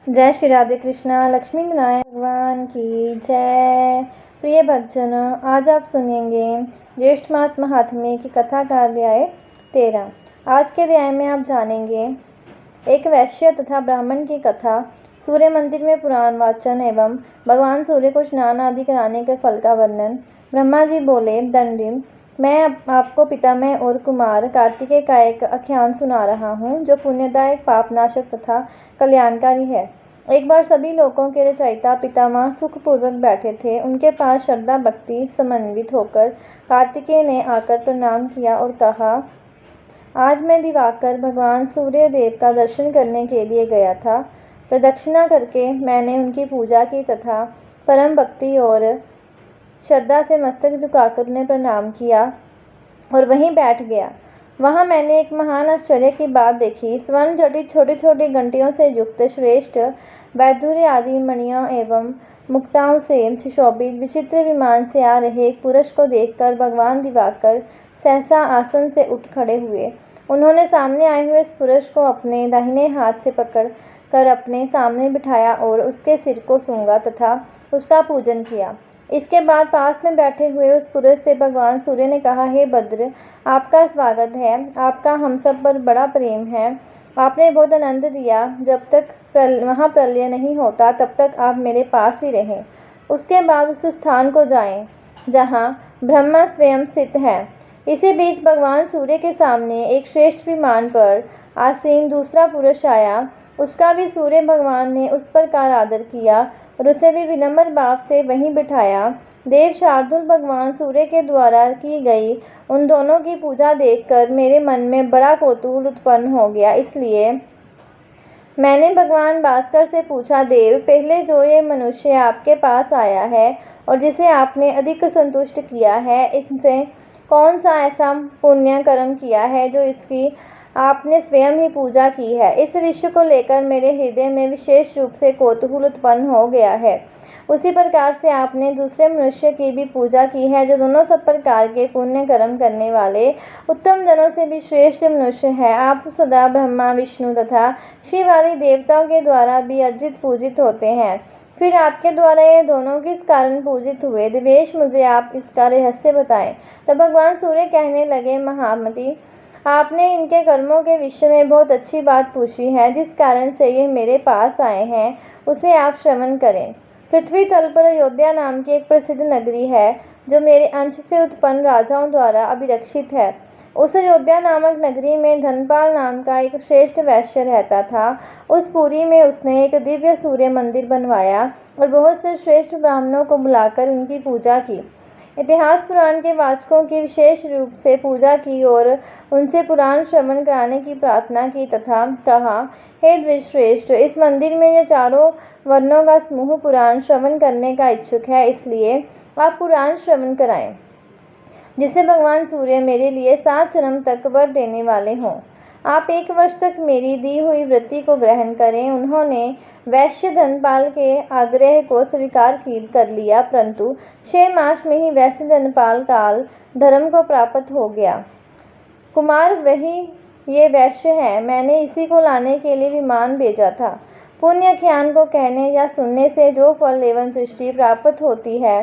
जय श्री राधे कृष्णा। लक्ष्मी नारायण भगवान की जय। प्रिय भक्तजनों, आज आप सुनेंगे ज्येष्ठ मास महात्म्य की कथा का अध्याय 13। आज के अध्याय में आप जानेंगे एक वैश्य तथा ब्राह्मण की कथा, सूर्य मंदिर में पुराण वाचन एवं भगवान सूर्य को स्नान आदि कराने के फल का वर्णन। ब्रह्मा जी बोले, दंडिन, मैं आपको पितामह और कुमार कार्तिकेय का एक आख्यान सुना रहा हूँ जो पुण्यदायक, पापनाशक तथा कल्याणकारी है। एक बार सभी लोकों के रचयिता पितामह सुखपूर्वक बैठे थे। उनके पास श्रद्धा भक्ति समन्वित होकर कार्तिकेय ने आकर प्रणाम किया और कहा, आज मैं दिवाकर भगवान सूर्य देव का दर्शन करने के लिए गया था। प्रदक्षिणा करके मैंने उनकी पूजा की तथा परम भक्ति और श्रद्धा से मस्तक झुकाकर उन्हें प्रणाम किया और वहीं बैठ गया। वहां मैंने एक महान आश्चर्य की बात देखी। स्वर्ण जटित छोटी छोटी घंटियों से युक्त श्रेष्ठ वैदुर्य आदि मणियों एवं मुक्ताओं से सुशोभित विचित्र विमान से आ रहे एक पुरुष को देखकर भगवान दिवाकर सहसा आसन से उठ खड़े हुए। उन्होंने सामने आए हुए इस पुरुष को अपने दाहिने हाथ से पकड़ कर अपने सामने बिठाया और उसके सिर को सूंघा तथा उसका पूजन किया। इसके बाद पास में बैठे हुए उस पुरुष से भगवान सूर्य ने कहा, हे भद्र, आपका स्वागत है। आपका हम सब पर बड़ा प्रेम है। आपने बहुत आनंद दिया। जब तक वहाँ प्रलय नहीं होता तब तक आप मेरे पास ही रहें। उसके बाद उस स्थान को जाएं जहाँ ब्रह्मा स्वयं स्थित है। इसी बीच भगवान सूर्य के सामने एक श्रेष्ठ विमान पर आसीन दूसरा पुरुष आया। उसका भी सूर्य भगवान ने उस प्रकार आदर किया और उसे भी विनम्र भाव से वहीं बिठाया। देव शार्दुल भगवान सूर्य के द्वारा की गई उन दोनों की पूजा देखकर मेरे मन में बड़ा कौतूहल उत्पन्न हो गया। इसलिए मैंने भगवान भास्कर से पूछा, देव, पहले जो ये मनुष्य आपके पास आया है और जिसे आपने अधिक संतुष्ट किया है, इससे कौन सा ऐसा पुण्य कर्म किया है जो इसकी आपने स्वयं ही पूजा की है? इस विषय को लेकर मेरे हृदय में विशेष रूप से कौतूहल उत्पन्न हो गया है। उसी प्रकार से आपने दूसरे मनुष्य की भी पूजा की है जो दोनों सब प्रकार के पुण्य कर्म करने वाले उत्तम जनों से भी श्रेष्ठ मनुष्य है। आप तो सदा ब्रह्मा, विष्णु तथा शिव आदि देवताओं के द्वारा भी अर्जित पूजित होते हैं। फिर आपके द्वारा ये दोनों किस कारण पूजित हुए? देवेश, मुझे आप इसका रहस्य बताएं। तब भगवान सूर्य कहने लगे, महामती, आपने इनके कर्मों के विषय में बहुत अच्छी बात पूछी है। जिस कारण से ये मेरे पास आए हैं उसे आप श्रवण करें। पृथ्वी तल पर अयोध्या नाम की एक प्रसिद्ध नगरी है जो मेरे अंश से उत्पन्न राजाओं द्वारा अभिरक्षित है। उस अयोध्या नामक नगरी में धनपाल नाम का एक श्रेष्ठ वैश्य रहता था। उस पुरी में उसने एक दिव्य सूर्य मंदिर बनवाया और बहुत से श्रेष्ठ ब्राह्मणों को बुलाकर उनकी पूजा की। इतिहास पुराण के वाचकों की विशेष रूप से पूजा की और उनसे पुराण श्रवण कराने की प्रार्थना की तथा कहा, हे द्विजश्रेष्ठ, इस मंदिर में ये चारों वर्णों का समूह पुराण श्रवण करने का इच्छुक है, इसलिए आप पुराण श्रवण कराएं जिससे भगवान सूर्य मेरे लिए 7 जन्म तक वर देने वाले हों। आप 1 वर्ष तक मेरी दी हुई वृत्ति को ग्रहण करें। उन्होंने वैश्य धनपाल के आग्रह को स्वीकार कर लिया, परंतु 6 मास में ही वैश्य धनपाल काल धर्म को प्राप्त हो गया। कुमार, वही ये वैश्य है। मैंने इसी को लाने के लिए विमान भेजा था। पुण्य आख्यान को कहने या सुनने से जो फल एवं दृष्टि प्राप्त होती है,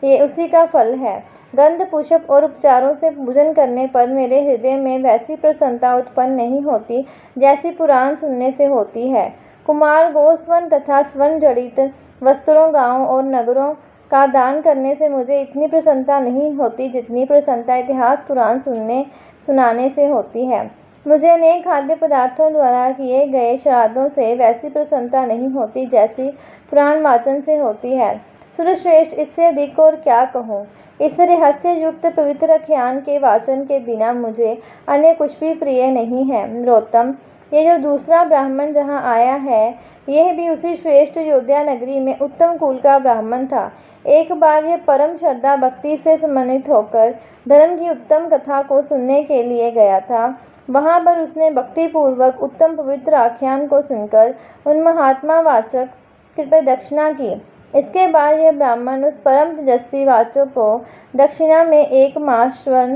ये उसी का फल है। गंध, पुष्प और उपचारों से पूजन करने पर मेरे हृदय में वैसी प्रसन्नता उत्पन्न नहीं होती जैसी पुराण सुनने से होती है। कुमार, गोस्वर्ण तथा स्वर्ण जड़ित वस्त्रों, गांवों और नगरों का दान करने से मुझे इतनी प्रसन्नता नहीं होती जितनी प्रसन्नता इतिहास पुराण सुनाने से होती है। मुझे अनेक खाद्य पदार्थों द्वारा किए गए श्राद्धों से वैसी प्रसन्नता नहीं होती जैसी पुराण वाचन से होती है। सूर्यश्रेष्ठ, इससे अधिक और क्या कहूँ? इस रहस्य युक्त पवित्र आख्यान के वाचन के बिना मुझे अन्य कुछ भी प्रिय नहीं है। नरोत्तम, ये जो दूसरा ब्राह्मण जहाँ आया है, यह भी उसी श्रेष्ठ अयोध्या नगरी में उत्तम कुल का ब्राह्मण था। एक बार यह परम श्रद्धा भक्ति से सम्मानित होकर धर्म की उत्तम कथा को सुनने के लिए गया था। वहाँ पर उसने भक्तिपूर्वक उत्तम पवित्र आख्यान को सुनकर उन महात्मा वाचक कृपया दक्षिणा की। इसके बाद यह ब्राह्मण उस परम तेजस्वी वाचक को दक्षिणा में 1 मास स्वर्ण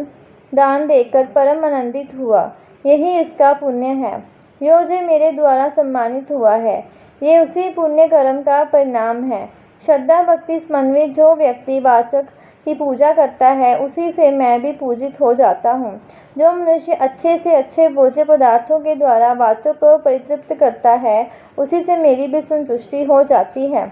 दान देकर परम आनंदित हुआ। यही इसका पुण्य है। यो जे मेरे द्वारा सम्मानित हुआ है। ये उसी पुण्य कर्म का परिणाम है। श्रद्धा भक्ति समन्वित जो व्यक्ति वाचक की पूजा करता है, उसी से मैं भी पूजित हो जाता हूँ। जो मनुष्य अच्छे से अच्छे भोज्य पदार्थों के द्वारा वाचक को परितृप्त करता है, उसी से मेरी भी संतुष्टि हो जाती है।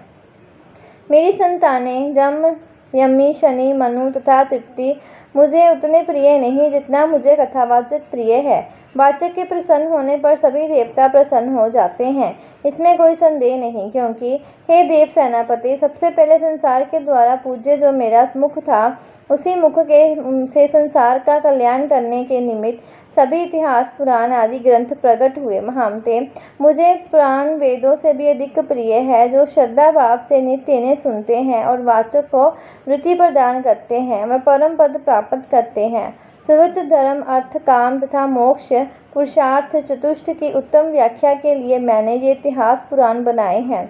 मेरी संतानें जम, यमी, शनि, मनु तथा तृप्ति मुझे उतने प्रिय नहीं जितना मुझे कथावाचक प्रिय है। वाचक के प्रसन्न होने पर सभी देवता प्रसन्न हो जाते हैं, इसमें कोई संदेह नहीं, क्योंकि हे देव सेनापति, सबसे पहले संसार के द्वारा पूज्य जो मेरा मुख था, उसी मुख के से संसार का कल्याण करने के निमित्त सभी इतिहास, पुराण आदि ग्रंथ प्रकट हुए। महामते, मुझे पुराण वेदों से भी अधिक प्रिय है, जो श्रद्धा भाव से नित्य इन्हें सुनते हैं और वाचक को वृत्ति प्रदान करते हैं, वे परम पद प्राप्त करते हैं। सुवृत्त धर्म, अर्थ, काम तथा मोक्ष पुरुषार्थ चतुष्ट की उत्तम व्याख्या के लिए मैंने ये इतिहास पुराण बनाए हैं।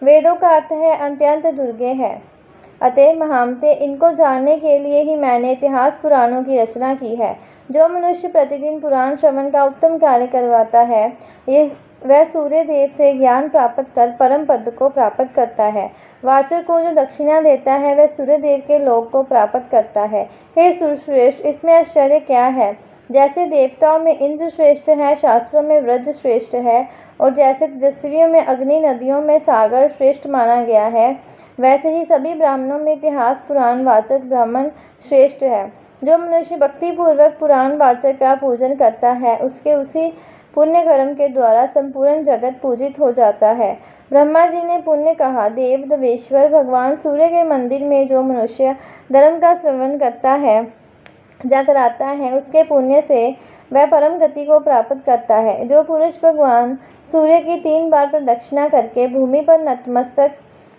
वेदों का अर्थ है अत्यंत दुर्गे है। अतः महामते, इनको जानने के लिए ही मैंने इतिहास पुराणों की रचना की है। जो मनुष्य प्रतिदिन पुराण श्रवण का उत्तम कार्य करवाता है, वह सूर्य देव से ज्ञान प्राप्त कर परम पद को प्राप्त करता है। वाचक को जो दक्षिणा देता है, वह सूर्य देव के लोक को प्राप्त करता है। हे सुरश्रेष्ठ, इसमें आश्चर्य क्या है? जैसे देवताओं में इंद्र श्रेष्ठ है, शास्त्रों में व्रज श्रेष्ठ है, और जैसे तेजस्वियों में अग्नि, नदियों में सागर श्रेष्ठ माना गया है, वैसे ही सभी ब्राह्मणों में इतिहास पुराण वाचक ब्राह्मण श्रेष्ठ है। जो मनुष्य भक्तिपूर्वक पुराण वाचक का पूजन करता है, उसके उसी पुण्य कर्म के द्वारा संपूर्ण जगत पूजित हो जाता है। ब्रह्मा जी ने पुण्य कहा। देव देवेश्वर भगवान सूर्य के मंदिर में जो मनुष्य धर्म का श्रवण करता है, जागराता है, उसके पुण्य से वह परम गति को प्राप्त करता है। जो पुरुष भगवान सूर्य की 3 बार प्रदक्षिणा करके भूमि पर नतमस्तक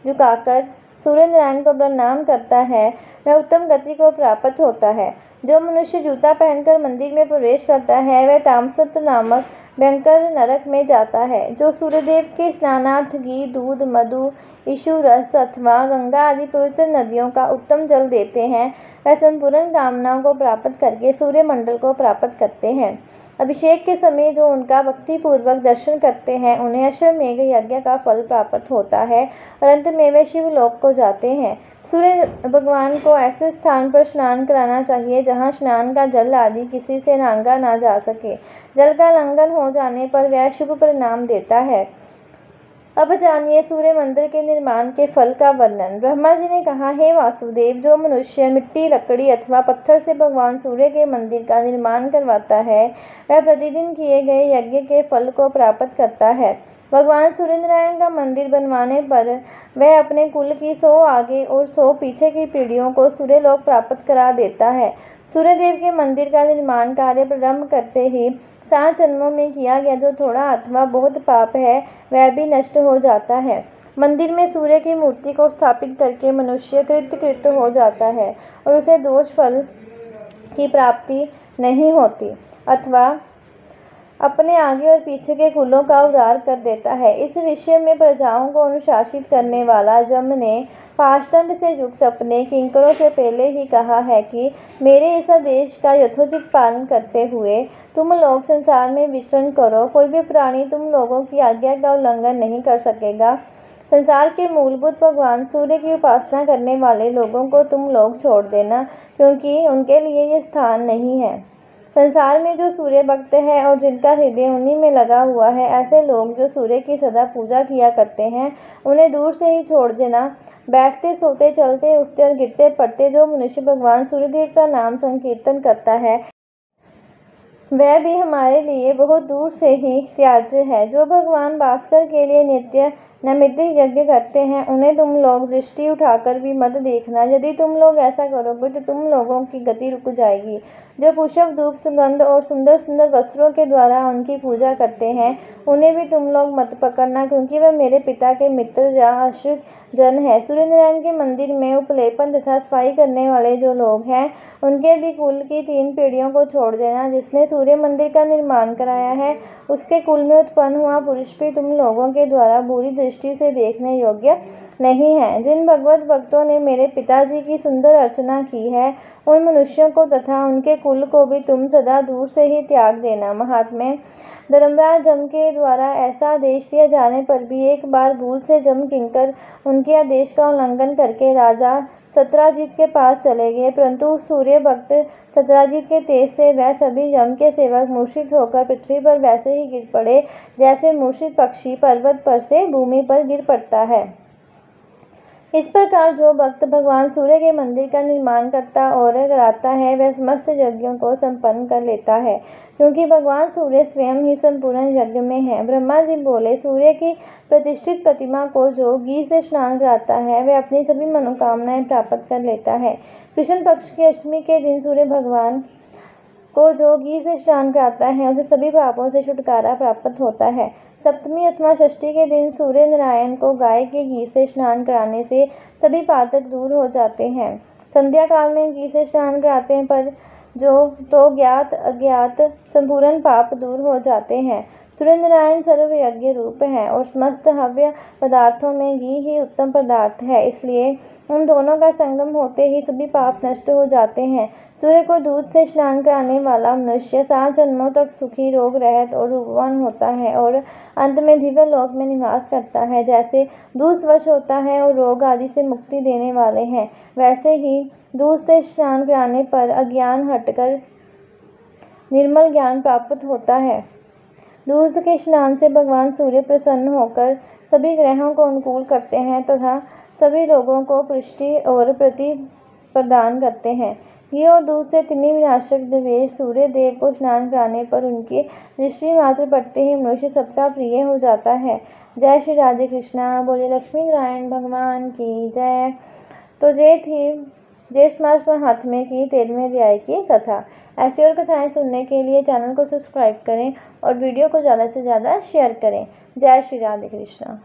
झुकाकर सूर्य नारायण को प्रणाम करता है, वह उत्तम गति को प्राप्त होता है। जो मनुष्य जूता पहनकर मंदिर में प्रवेश करता है, वह तामसत्व नामक भयंकर नरक में जाता है। जो सूर्यदेव के स्नानार्थ घी, दूध, मधु, इशु रस अथवा गंगा आदि पवित्र नदियों का उत्तम जल देते हैं, वह संपूर्ण कामनाओं को प्राप्त करके सूर्य मंडल को प्राप्त करते हैं। अभिषेक के समय जो उनका भक्तिपूर्वक दर्शन करते हैं, उन्हें अश्वमेघ यज्ञ का फल प्राप्त होता है और अंत में वे शिवलोक को जाते हैं। सूर्य भगवान को ऐसे स्थान पर स्नान कराना चाहिए जहाँ स्नान का जल आदि किसी से नांगा ना जा सके। जल का लंघन हो जाने पर वह शुभ परिणाम देता है। अब जानिए सूर्य मंदिर के निर्माण के फल का वर्णन। ब्रह्मा जी ने कहा, हे वासुदेव, जो मनुष्य मिट्टी, लकड़ी अथवा पत्थर से भगवान सूर्य के मंदिर का निर्माण करवाता है, वह प्रतिदिन किए गए यज्ञ के फल को प्राप्त करता है। भगवान सूर्यनारायण का मंदिर बनवाने पर वह अपने कुल की 100 आगे और 100 पीछे की पीढ़ियों को सूर्यलोक प्राप्त करा देता है। सूर्यदेव के मंदिर का निर्माण कार्य प्रारंभ करते ही 7 जन्मों में किया गया जो थोड़ा अथवा बहुत पाप है, वह भी नष्ट हो जाता है। मंदिर में सूर्य की मूर्ति को स्थापित करके मनुष्य कृतकृत हो जाता है और उसे दोष फल की प्राप्ति नहीं होती, अथवा अपने आगे और पीछे के कुलों का उद्धार कर देता है। इस विषय में प्रजाओं को अनुशासित करने वाला यम ने पाषदंड से युक्त अपने किंकरों से पहले ही कहा है कि मेरे इस आदेश का यथोचित पालन करते हुए तुम लोग संसार में विचरण करो। कोई भी प्राणी तुम लोगों की आज्ञा का उल्लंघन नहीं कर सकेगा। संसार के मूलभूत भगवान सूर्य की उपासना करने वाले लोगों को तुम लोग छोड़ देना, क्योंकि उनके लिए ये स्थान नहीं है। संसार में जो सूर्य भक्त है और जिनका हृदय उन्हीं में लगा हुआ है, ऐसे लोग जो सूर्य की सदा पूजा किया करते हैं, उन्हें दूर से ही छोड़ देना। बैठते, सोते, चलते, उठते और गिरते पड़ते जो मनुष्य भगवान सूर्यदेव का नाम संकीर्तन करता है, वह भी हमारे लिए बहुत दूर से ही त्याज्य है। जो भगवान भास्कर के लिए नित्य नैमित्तिक यज्ञ करते हैं, उन्हें तुम लोग दृष्टि उठाकर भी मत देखना। यदि तुम लोग ऐसा करोगे तो तुम लोगों की गति रुक जाएगी। जो पुष्प, धूप, सुगंध और सुंदर सुंदर वस्त्रों के द्वारा उनकी पूजा करते हैं, उन्हें भी तुम लोग मत पकड़ना, क्योंकि वह मेरे पिता के मित्र या आश्रित जन है। सूर्यनारायण के मंदिर में उपलेपन तथा सफाई करने वाले जो लोग हैं, उनके भी कुल की 3 पीढ़ियों को छोड़ देना। जिसने सूर्य मंदिर का निर्माण कराया है, उसके कुल में उत्पन्न हुआ पुरुष भी तुम लोगों के द्वारा बुरी दृष्टि से देखने योग्य नहीं हैं। जिन भगवत भक्तों ने मेरे पिताजी की सुंदर अर्चना की है, उन मनुष्यों को तथा उनके कुल को भी तुम सदा दूर से ही त्याग देना। महात्मे, धर्मराज जम के द्वारा ऐसा आदेश दिए जाने पर भी एक बार भूल से जम किंकर उनके आदेश का उल्लंघन करके राजा सत्राजित के पास चले गए, परंतु सूर्य भक्त सत्राजित के तेज से वह सभी यम के सेवक मूर्छित होकर पृथ्वी पर वैसे ही गिर पड़े जैसे मूर्छित पक्षी पर्वत पर से भूमि पर गिर पड़ता है। इस प्रकार जो भक्त भगवान सूर्य के मंदिर का निर्माण करता और कराता है, वह समस्त यज्ञों को संपन्न कर लेता है, क्योंकि भगवान सूर्य स्वयं ही संपूर्ण यज्ञ में है। ब्रह्मा जी बोले, सूर्य की प्रतिष्ठित प्रतिमा को जो घी से स्नान कराता है, वह अपनी सभी मनोकामनाएं प्राप्त कर लेता है। कृष्ण पक्ष की अष्टमी के दिन सूर्य भगवान को जो घी से स्नान कराता है, उसे सभी पापों से छुटकारा प्राप्त होता है। सप्तमी अथवा षष्ठी के दिन सूर्य नारायण को गाय के घी से स्नान कराने से सभी पातक दूर हो जाते हैं। संध्या काल में घी से स्नान कराते पर जो तो ज्ञात अज्ञात संपूर्ण पाप दूर हो जाते हैं। सूर्य नारायण सर्वयज्ञ रूप है और समस्त हव्य पदार्थों में घी ही उत्तम पदार्थ है, इसलिए उन दोनों का संगम होते ही सभी पाप नष्ट हो जाते हैं। सूर्य को दूध से स्नान कराने वाला मनुष्य 7 जन्मों तक सुखी, रोग रहित और रूपवान होता है और अंत में दिव्य लोक में निवास करता है। जैसे दूध स्वच्छ होता है और रोग आदि से मुक्ति देने वाले हैं, वैसे ही दूध से स्नान कराने पर अज्ञान हटकर निर्मल ज्ञान प्राप्त होता है। दूध के स्नान से भगवान सूर्य प्रसन्न होकर सभी ग्रहों को अनुकूल करते हैं तथा सभी लोगों को पुष्टि और प्रति प्रदान करते हैं। घी और दूध से तिन्नी विनाशक देवेश सूर्य देव को स्नान कराने पर उनकी दृष्टि मात्र पड़ते ही मनुष्य सबका प्रिय हो जाता है। जय श्री राधे कृष्णा। बोले लक्ष्मी नारायण भगवान की जय। तो ये थी ज्येष्ठ मास महात्म्य की 13वें अध्याय की कथा। ऐसी और कथाएं सुनने के लिए चैनल को सब्सक्राइब करें और वीडियो को ज़्यादा से ज़्यादा शेयर करें। जय श्री राधे कृष्णा।